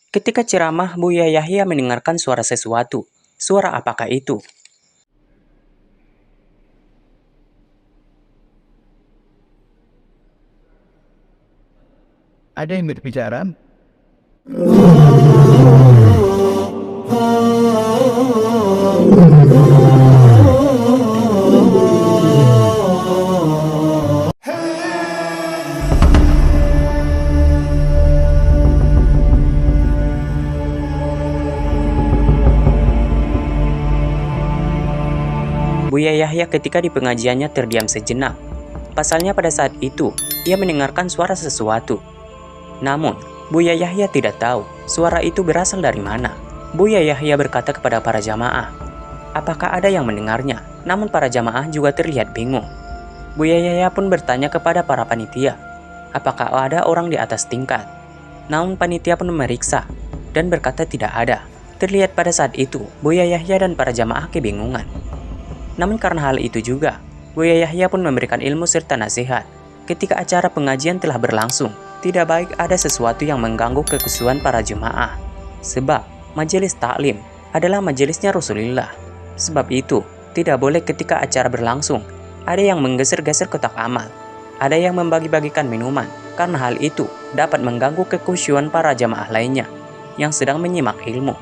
Ketika ceramah, Buya Yahya mendengarkan suara sesuatu. Suara apakah itu? Ada yang berbicara? Buya Yahya ketika di pengajiannya terdiam sejenak. Pasalnya pada saat itu, ia mendengarkan suara sesuatu. Namun, Buya Yahya tidak tahu suara itu berasal dari mana. Buya Yahya berkata kepada para jamaah, apakah ada yang mendengarnya? Namun para jamaah juga terlihat bingung. Buya Yahya pun bertanya kepada para panitia, apakah ada orang di atas tingkat? Namun panitia pun memeriksa dan berkata tidak ada. Terlihat pada saat itu, Buya Yahya dan para jamaah kebingungan. Namun karena hal itu juga, Buya Yahya pun memberikan ilmu serta nasihat. Ketika acara pengajian telah berlangsung, tidak baik ada sesuatu yang mengganggu kekhusyuan para jemaah. Sebab majelis taklim adalah majelisnya Rasulullah. Sebab itu, tidak boleh ketika acara berlangsung, ada yang menggeser-geser kotak amal, ada yang membagi-bagikan minuman, karena hal itu dapat mengganggu kekhusyuan para jemaah lainnya yang sedang menyimak ilmu,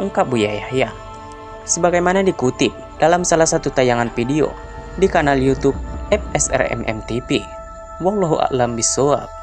ungkap Buya Yahya. Sebagaimana dikutip dalam salah satu tayangan video di kanal YouTube FSRMM TV. Wallahu a'lam bishawab.